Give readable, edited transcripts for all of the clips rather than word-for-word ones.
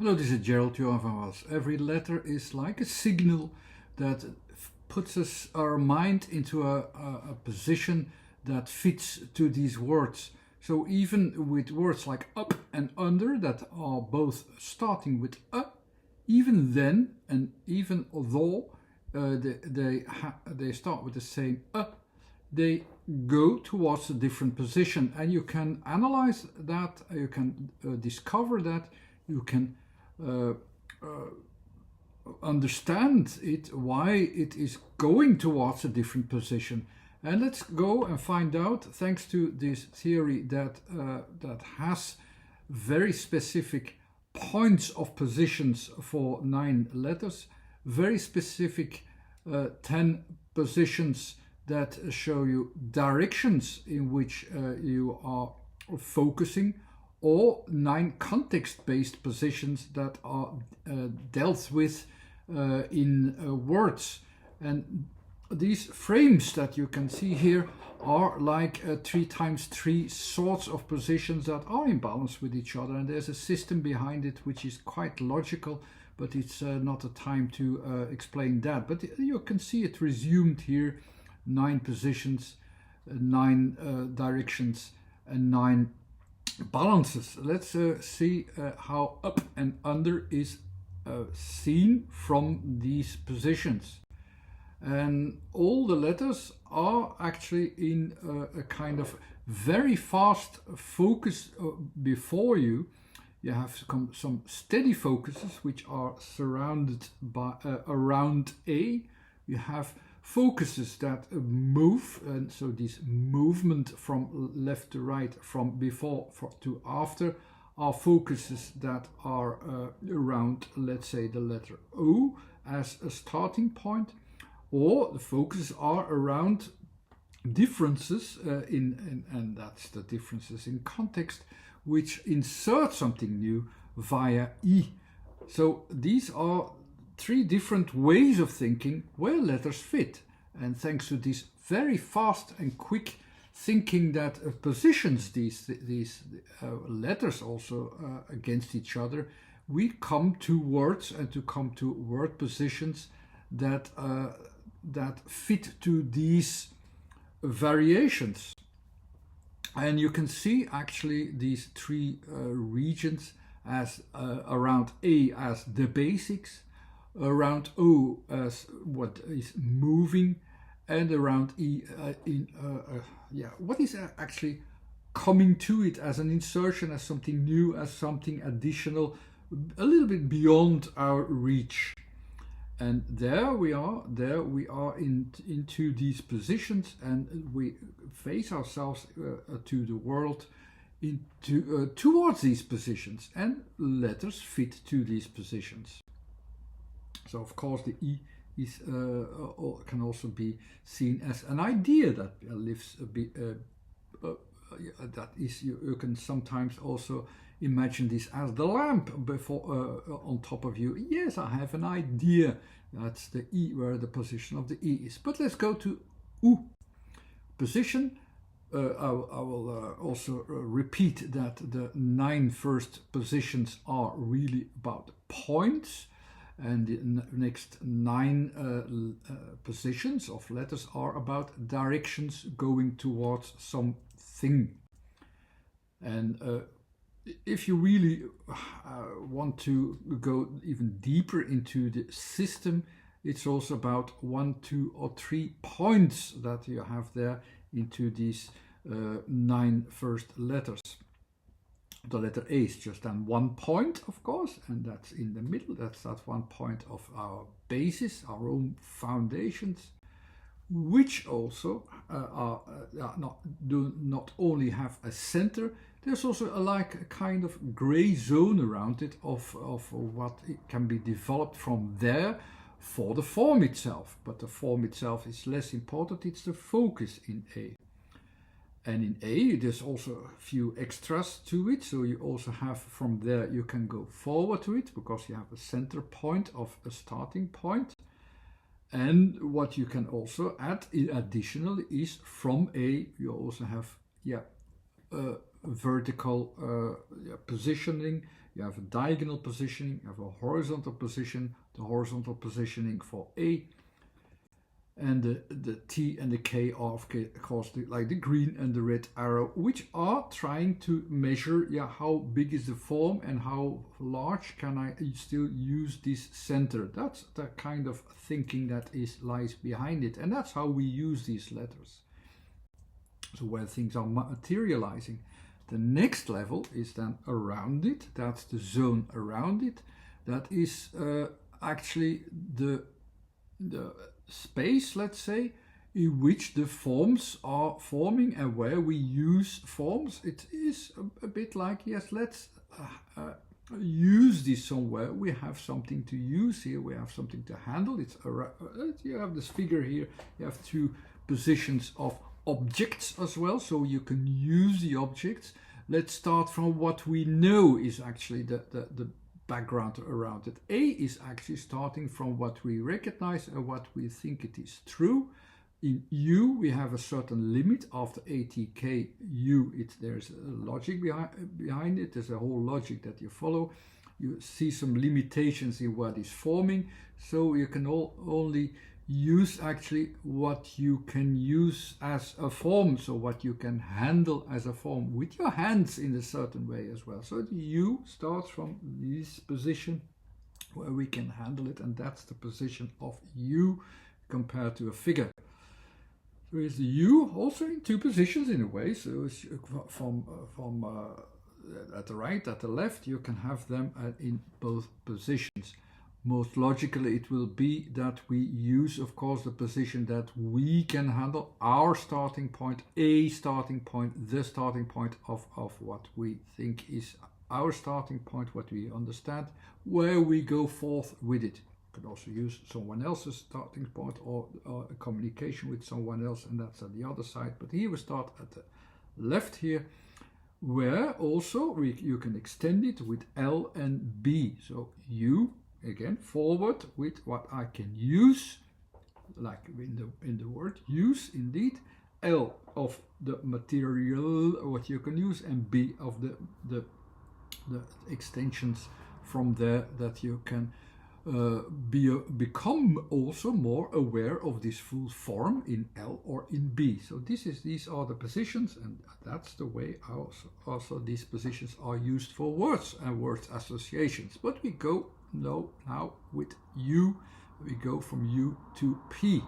Hello, this is Gerald Johan van Was. Every letter is like a signal that puts our mind into a position that fits to these words. So even with words like up and under that are both starting with even then and even although they start with the same they go towards a different position, and you can analyze that, you can discover that, you can uh, understand it, why it is going towards a different position. And let's go and find out, thanks to this theory that has very specific points of positions for 9 letters, very specific 10 positions that show you directions in which you are focusing, or 9 context-based positions that are dealt with in words. And these frames that you can see here are like 3 times 3 sorts of positions that are in balance with each other, and there's a system behind it which is quite logical, but it's not a time to explain that. But you can see it resumed here: 9 positions, 9 directions, and 9 balances. Let's see how up and under is seen from these positions. And all the letters are actually in a kind of very fast focus before you. You have some steady focuses which are surrounded by around A. You have focuses that move, and so this movement from left to right, from before to after, are focuses that are around, let's say, the letter O as a starting point, or the focuses are around differences and that's the differences in context, which insert something new via E. So these are 3 different ways of thinking where letters fit. And thanks to this very fast and quick thinking that positions these letters also against each other, we come to words and to come to word positions that fit to these variations. And you can see actually these 3 regions as around A as the basics, around O as what is moving, and around E what is actually coming to it as an insertion, as something new, as something additional, a little bit beyond our reach. And there we are into these positions, and we face ourselves to the world towards these positions, and letters fit to these positions. So of course the E is can also be seen as an idea that lives a bit. That is, you can sometimes also imagine this as the lamp before on top of you. Yes, I have an idea. That's the E, where the position of the E is. But let's go to U. Position. I will also repeat that the 9 first positions are really about points, and the next 9 positions of letters are about directions going towards something. And if you really want to go even deeper into the system, it's also about 1, 2, or 3 points that you have there into these 9 first letters. The letter A is just then 1 point, of course, and that's in the middle. That's that 1 point of our basis, our own foundations, which also do not only have a center. There's also a kind of gray zone around it of what it can be developed from there for the form itself. But the form itself is less important. It's the focus in A. And in A, there's also a few extras to it. So you also have from there, you can go forward to it because you have a center point of a starting point. And what you can also add additionally is from A, you also have vertical positioning. You have a diagonal positioning, you have a horizontal position, the horizontal positioning for A, and the T and the K are of course like the green and the red arrow, which are trying to measure how big is the form and how large can I still use this center. That's the kind of thinking that lies behind it, and that's how we use these letters. So where things are materializing. The next level is then around it. That's the zone around it. That is actually the space, let's say, in which the forms are forming and where we use forms. It is a bit like, yes, let's use this somewhere. We have something to use here. We have something to handle. You have this figure here. You have two positions of objects as well, so you can use the objects. Let's start from what we know is actually the background around it. A is actually starting from what we recognize and what we think it is true. In U we have a certain limit. After ATK U, there's a logic behind it. There's a whole logic that you follow. You see some limitations in what is forming, so you can only use actually what you can use as a form, so what you can handle as a form with your hands in a certain way as well. So the U starts from this position where we can handle it, and that's the position of U compared to a figure. So is the U also in two positions in a way, so it's from at the right, at the left, you can have them in both positions. Most logically, it will be that we use, of course, the position that we can handle, our starting point, a starting point, the starting point of what we think is our starting point, what we understand, where we go forth with it. You could also use someone else's starting point or a communication with someone else, and that's at the other side. But here we start at the left here, where also you can extend it with L and B. So U, again, forward with what I can use, like in the word use, indeed. L of the material, what you can use, and B of the extensions from there that you can become also more aware of this full form in L or in B. So these are the positions, and that's the way also these positions are used for words and word associations. But we go now with U, we go from U to P.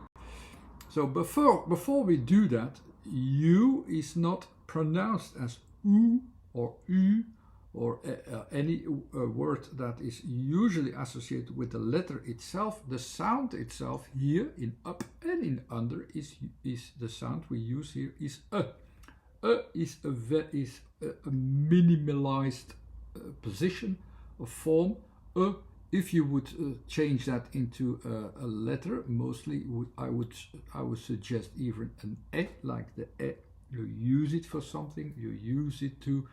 So before we do that, U is not pronounced as U or U or any word that is usually associated with the letter itself. The sound itself here in up and in under is the sound we use here is a. Is a minimalized position, a form. If you would change that into a letter, mostly I would suggest even an e, like the e. You use it for something. You use it to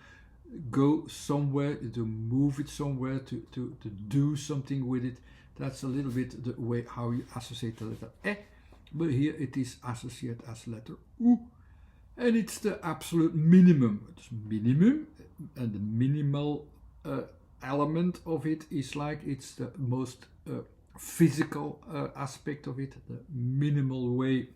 go somewhere, to move it somewhere, to do something with it. That's a little bit the way how you associate the letter e, but here it is associated as letter u, and it's the absolute minimum. It's minimum, and the minimal element of it is like it's the most physical aspect of it, the minimal way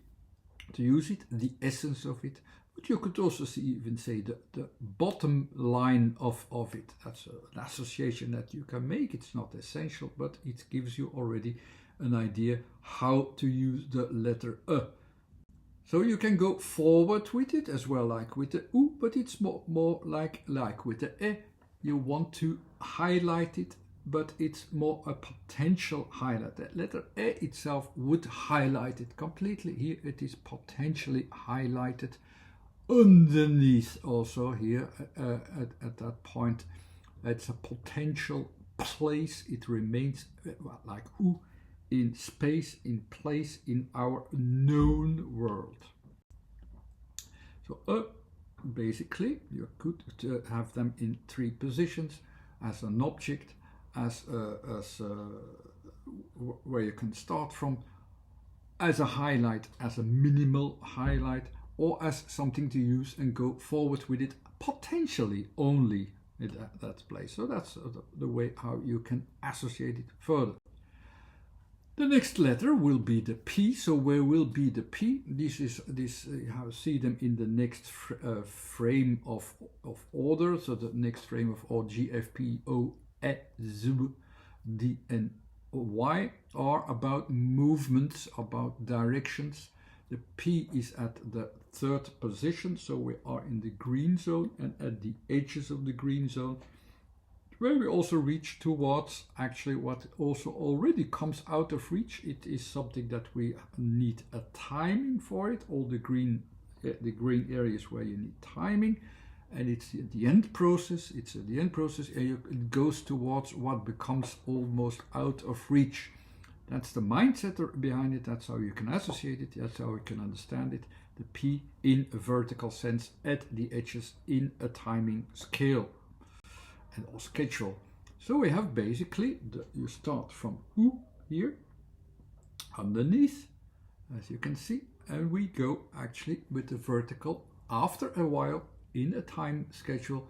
to use it, the essence of it. But you could also even say the bottom line of it. That's an association that you can make. It's not essential, but it gives you already an idea how to use the letter E. So you can go forward with it as well, like with the U, but it's more like with the E. You want to highlight it, but it's more a potential highlight. The letter E itself would highlight it completely. Here it is potentially highlighted. Underneath also here at that point, it's a potential place. It remains like U, in space, in place, in our known world. So basically you could have them in three positions: as an object, as where you can start from, as a highlight, as a minimal highlight, or as something to use and go forward with it, potentially only. in that place. So that's the way how you can associate it further. The next letter will be the P. So where will be the P? This you see them in the next frame of order. So the next frame of order, G, F, P, O, E, Z, D, and Y are about movements, about directions. The P is at the third position, so we are in the green zone and at the edges of the green zone, where we also reach towards actually what also already comes out of reach. It is something that we need a timing for it. All the green areas where you need timing, and it's at the end process. It's at the end process, and it goes towards what becomes almost out of reach. That's the mindset behind it. That's how you can associate it. That's how you can understand it. The P in a vertical sense at the edges in a timing scale and or schedule. So we have basically, you start from U here, underneath, as you can see, and we go actually with the vertical after a while in a time schedule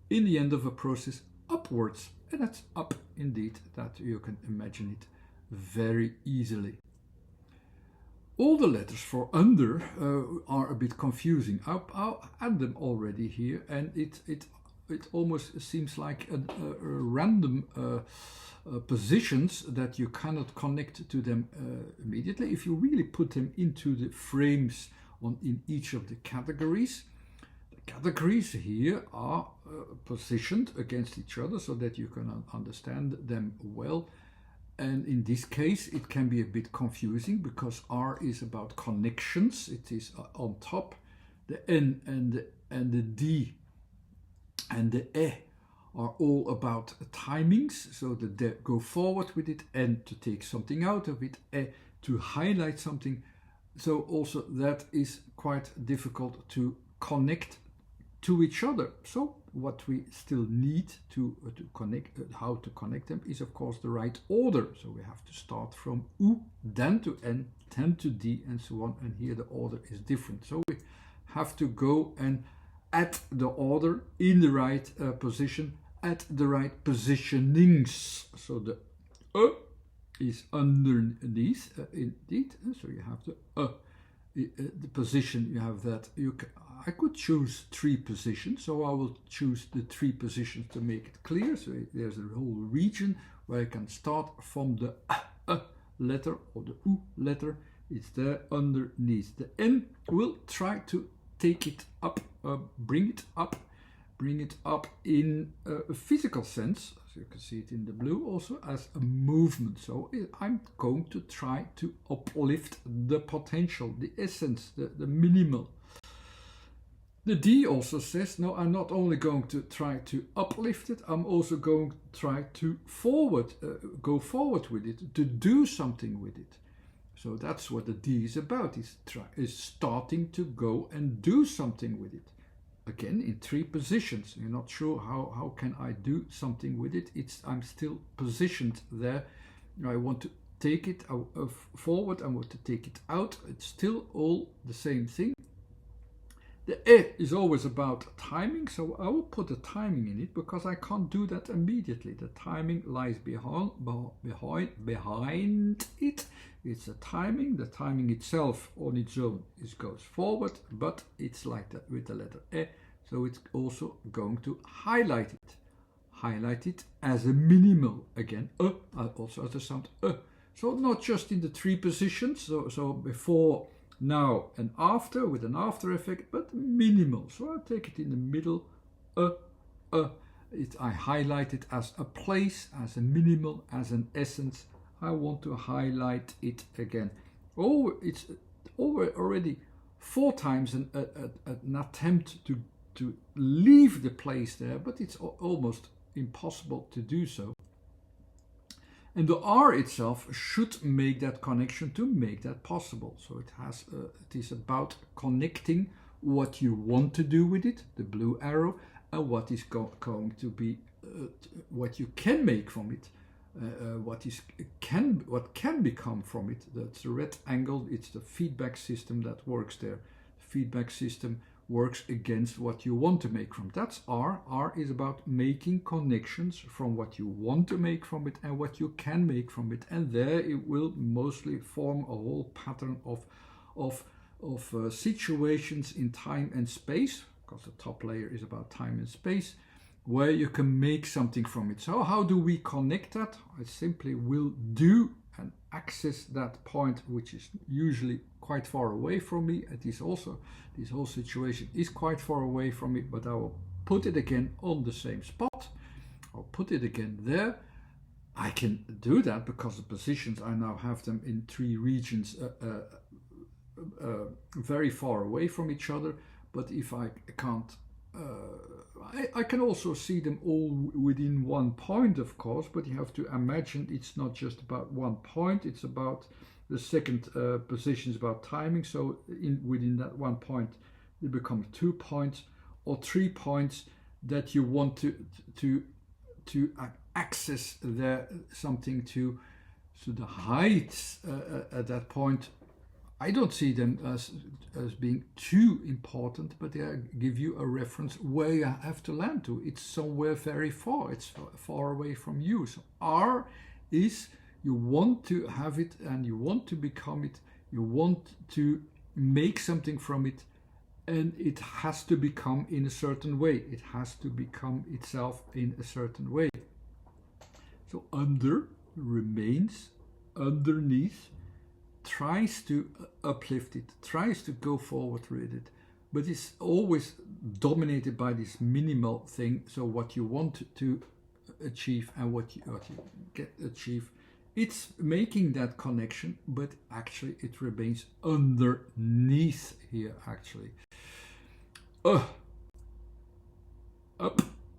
in the end of a process upwards. And that's up indeed, that you can imagine it very easily. All the letters for under are a bit confusing. I'll add them already here, and it almost seems like a random positions that you cannot connect to them immediately. If you really put them into the frames in each of the categories, the categories here are positioned against each other so that you can understand them well. And in this case, it can be a bit confusing because R is about connections. It is on top. The N and the D and the E are all about timings. So the D go forward with it, N to take something out of it, E to highlight something. So also that is quite difficult to connect to each other. So what we still need to connect, how to connect them, is of course the right order. So we have to start from U, then to N, then to D, and so on. And here the order is different. So we have to go and add the order in the right position, at the right positionings. So the is underneath, indeed. So you have the position. You have that. I could choose 3 positions, so I will choose the 3 positions to make it clear. So there's a whole region where I can start from the letter or the U letter. It's there underneath. The N will try to take it up, bring it up in a physical sense. So you can see it in the blue also as a movement. So I'm going to try to uplift the potential, the essence, the minimal. The D also says, no, I'm not only going to try to uplift it, I'm also going to try to go forward with it, to do something with it. So that's what the D is about, is starting to go and do something with it. Again, in 3 positions. You're not sure how can I do something with it. I'm still positioned there. I want to take it forward, I want to take it out. It's still all the same thing. The E is always about timing, so I will put a timing in it because I can't do that immediately. The timing lies behind it. It's a timing. The timing itself on its own goes forward, but it's like that with the letter E. So it's also going to highlight it. Highlight it as a minimal. Again, also has the sound So not just in the 3 positions, so before, now and after, with an after effect, but minimal. So I'll take it in the middle. I highlight it as a place, as a minimal, as an essence. I want to highlight it again. Oh, it's already 4 times an attempt to leave the place there, but it's almost impossible to do so. And the R itself should make that connection to make that possible. So it is about connecting what you want to do with it, the blue arrow, and what is going to be, what you can make from it, what can become from it. That's the red angle. It's the feedback system that works there. The feedback system works against what you want to make from it. That's R. R is about making connections from what you want to make from it and what you can make from it. And there it will mostly form a whole pattern of situations in time and space, because the top layer is about time and space, where you can make something from it. So how do we connect that? I simply will do and access that point, which is usually quite far away from me. It is also, this whole situation is quite far away from me, but I will put it again on the same spot. I'll put it again there. I can do that because the positions, I now have them in 3 regions very far away from each other. But if I can't, I can also see them all within one point, of course, but you have to imagine it's not just about one point, it's about the second position is about timing. So within that one point, it becomes 2 points or 3 points that you want to access there, something to the heights at that point. I don't see them as being too important, but they give you a reference where you have to land to. It's somewhere very far. It's far away from you. So R is you want to have it and you want to become it. You want to make something from it, and it has to become in a certain way. It has to become itself in a certain way. So under remains, underneath, tries to uplift it, tries to go forward with it, but it's always dominated by this minimal thing. So what you want to achieve and what you get achieve, it's making that connection, but actually it remains underneath here actually. Up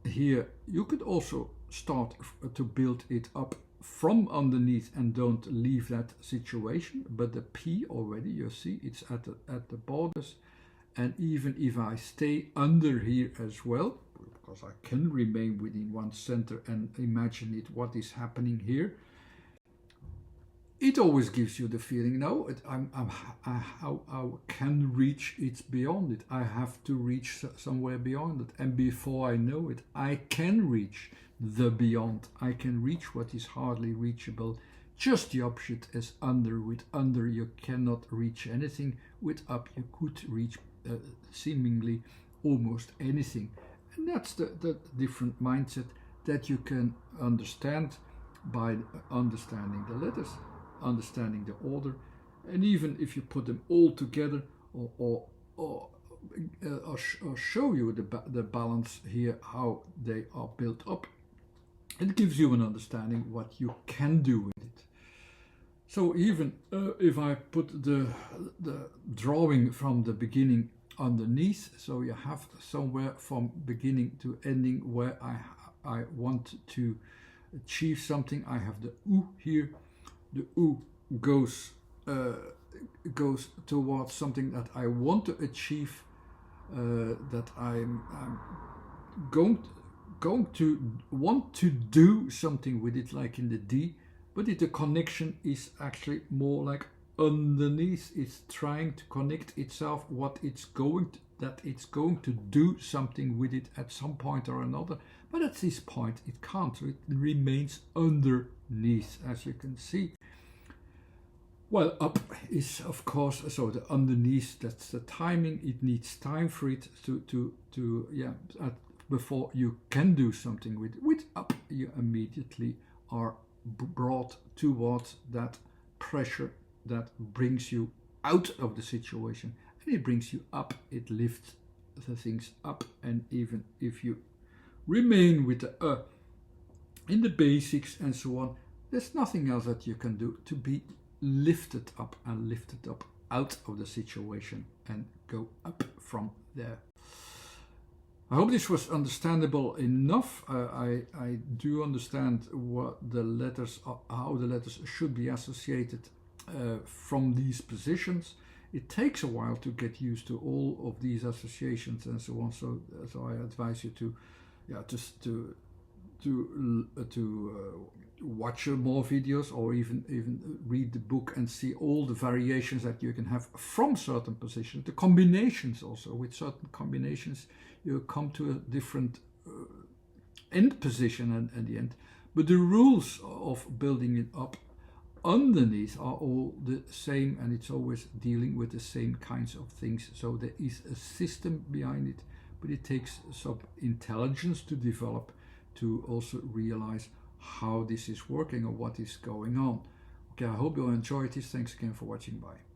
here, you could also start to build it up from underneath and don't leave that situation, but the P already, you see, it's at the borders. And even if I stay under here as well, because I can remain within one center and imagine it, what is happening here, it always gives you the feeling, no, I can reach it beyond it. I have to reach somewhere beyond it. And before I know it, I can reach the beyond. I can reach what is hardly reachable. Just the opposite as under. With under you cannot reach anything. With up you could reach seemingly almost anything. And that's the different mindset that you can understand by understanding the letters, understanding the order, and even if you put them all together or show you the balance here, how they are built up, it gives you an understanding what you can do with it. So even if I put the drawing from the beginning underneath, so you have somewhere from beginning to ending where I want to achieve something. I have the U here. The U goes towards something that I want to achieve, that I'm going to want to do something with it, like in the D, but the connection is actually more like underneath. It's trying to connect itself, that it's going to do something with it at some point or another, but at this point it can't, so it remains underneath, as you can see. Well, up is of course, so the underneath, that's the timing. It needs time for it before you can do something with it. With up, you immediately are brought towards that pressure that brings you out of the situation, and it brings you up. It lifts the things up, and even if you remain with the in the basics and so on, there's nothing else that you can do to be lifted up and lifted up out of the situation and go up from there. I hope this was understandable enough. I do understand what the letters are, how the letters should be associated from these positions. It takes a while to get used to all of these associations and so on. So I advise you to watch more videos, or even read the book and see all the variations that you can have from certain positions, the combinations also. With certain combinations you come to a different end position at the end, but the rules of building it up underneath are all the same, and it's always dealing with the same kinds of things. So there is a system behind it, but it takes some intelligence to develop to also realize how this is working or what is going on. Okay, I hope you enjoyed this. Thanks again for watching. Bye.